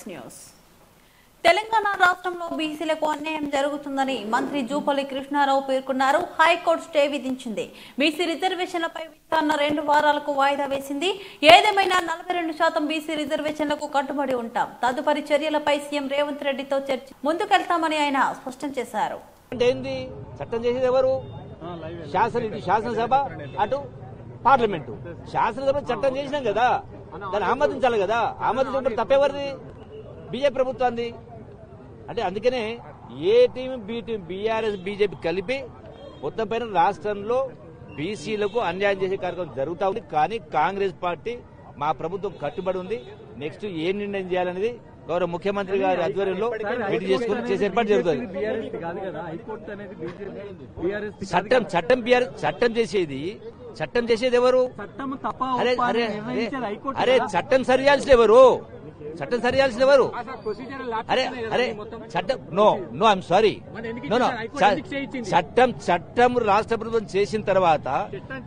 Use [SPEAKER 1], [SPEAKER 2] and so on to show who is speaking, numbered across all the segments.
[SPEAKER 1] Next news. Telangana రాష్ట్రంలో బీసీలకు అన్యాయం జరుగుతుందని మంత్రి జూపల్లి కృష్ణారావు పేర్కొన్నారు. హైకోర్టు స్టే విధించింది. బీసీ రిజర్వేషన్లపై విచారణ 2 వారాలకు వాయిదా వేసింది. ఏదేమైనా 42% బీసీ రిజర్వేషన్లకు కట్టుబడి ఉంటాం. తదుపరి చర్యలపై సీఎం రేవంత్ రెడ్డితో చర్చ ముందుకెళ్తామని ఆయన స్పష్టం చేశారు.
[SPEAKER 2] చట్టం చేసేది ఎవరు? శాసనసభ, అటు పార్లమెంటు. శాసనసభ చట్టం చేసినాం కదా, దాన్ని ఆమోదించాలి కదా. ఆమోదించడం తప్పేవరిది? బీజేపీ ప్రభుత్వాన్ని. అంటే అందుకనే A team B team BRS BJP కలిపి మొత్తం పైన రాష్ట్రంలో బీసీలకు అన్యాయం చేసే కార్యక్రమం జరుగుతా ఉంది. కానీ కాంగ్రెస్ పార్టీ మా ప్రభుత్వం కట్టుబడి ఉంది. నెక్స్ట్ ఏం నిర్ణయం చేయాలనేది గౌరవ ముఖ్యమంత్రి గారి ఆధ్వర్యంలో మీటింగ్ చేసుకుని చేసే ఏర్పాటు జరుగుతుంది. చట్టం చేసేది ఎవరు? అరే చట్టం సరియాల్సిన ఎవరు? అరే చట్టం నో ఐఎమ్ సారీ నో చట్టం రాష్ట్ర ప్రభుత్వం చేసిన తర్వాత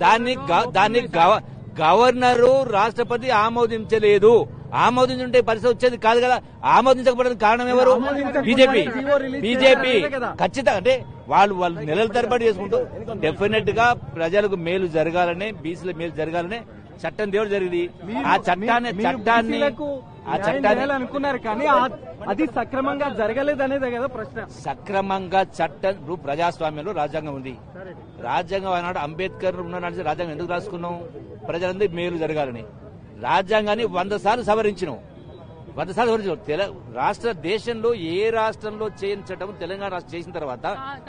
[SPEAKER 2] దాన్ని గవర్నరు రాష్ట్రపతి ఆమోదించలేదు. ఆమోదించుంటే పరిస్థితి వచ్చేది కాదు కదా. ఆమోదించకపోవడానికి కారణం ఎవరు? బీజేపీ ఖచ్చితంగా. అంటే వాళ్ళు నెలల తరబడి చేసుకుంటూ డెఫినెట్ గా ప్రజలకు మేలు జరగాలనే, బీసీల మేలు జరగాలనే చట్టం దేవుడు జరిగింది. ఆ చట్టాన్ని
[SPEAKER 3] అనుకున్నారు కానీ అది సక్రమంగా జరగలేదనేదే కదా ప్రశ్న.
[SPEAKER 2] సక్రమంగా చట్టం ప్రజాస్వామ్యంలో రాజ్యాంగం ఉంది. రాజ్యాంగం ఆనాడు అంబేద్కర్ ఉన్నాడు. రాజ్యాంగం ఎందుకు రాసుకున్నాం? ప్రజలందరికీ మేలు జరగాలని. రాజ్యాంగాన్ని 100 సార్లు సవరించినాం. రాష్ట్ర దేశంలో ఏ రాష్ట్రంలో చేయని చట్టం తెలంగాణ రాష్ట్రం చేసిన తర్వాత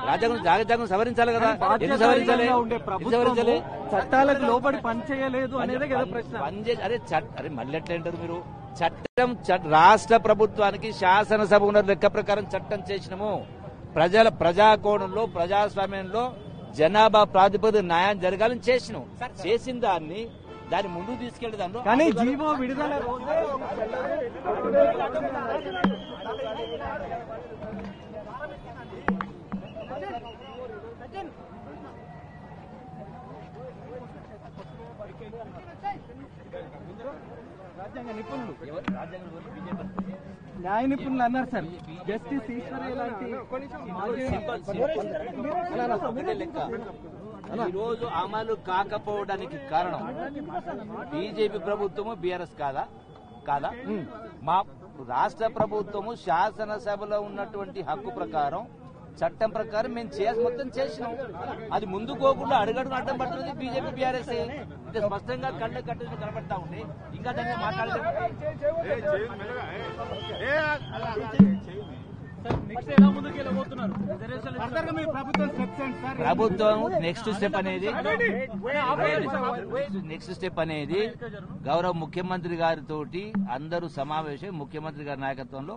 [SPEAKER 2] రాజ్యాంగం సవరించాలి కదా. ఎందుకు సవరించాలి?
[SPEAKER 3] చట్టాలకు లోబడి పనిచేయలేదు అనేదే కదా ప్రశ్న.
[SPEAKER 2] అరే మళ్ళీ ఎట్లా అంటారు మీరు? చట్టం రాష్ట్ర ప్రభుత్వానికి శాసనసభ ఉన్న లెక్క ప్రకారం చట్టం చేసినాము. ప్రజాకోణంలో ప్రజాస్వామ్యంలో జనాభా ప్రాతిపదిక న్యాయం జరగాలని చేసినాం. చేసిన దాన్ని ముందుకు తీసుకెళ్తాను.
[SPEAKER 3] కానీ జీవో విడుదల న్యాయ నిపుణులు అన్నారు సార్. జస్టిస్ ఈశ్వరయ్య లాంటి
[SPEAKER 2] ఈ రోజు అమలు కాకపోవడానికి కారణం బీజేపీ ప్రభుత్వము, బీఆర్ఎస్ కాదా? మా రాష్ట్ర ప్రభుత్వము శాసనసభలో ఉన్నటువంటి హక్కు ప్రకారం, చట్టం ప్రకారం మేము మొత్తం చేసినాం. అది ముందు పోకుండా అడుగడుగు అడ్డం పడుతుంది బీజేపీ, బీఆర్ఎస్. అంటే స్పష్టంగా కట్టు కనబడతా ఉంది. ఇంకా దాన్ని మాట్లాడలేదు. ప్రభుత్వం నెక్స్ట్ స్టెప్ అనేది గౌరవ ముఖ్యమంత్రి గారితో అందరూ సమావేశం, ముఖ్యమంత్రి గారి నాయకత్వంలో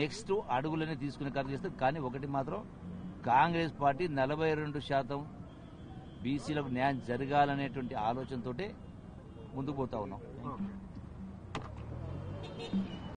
[SPEAKER 2] నెక్స్ట్ అడుగులని తీసుకునే కార్యం చేస్తారు. కానీ ఒకటి మాత్రం, కాంగ్రెస్ పార్టీ 42% బీసీలకు న్యాయం జరగాలనేటువంటి ఆలోచనతోటే ముందుకు పోతా ఉన్నాం.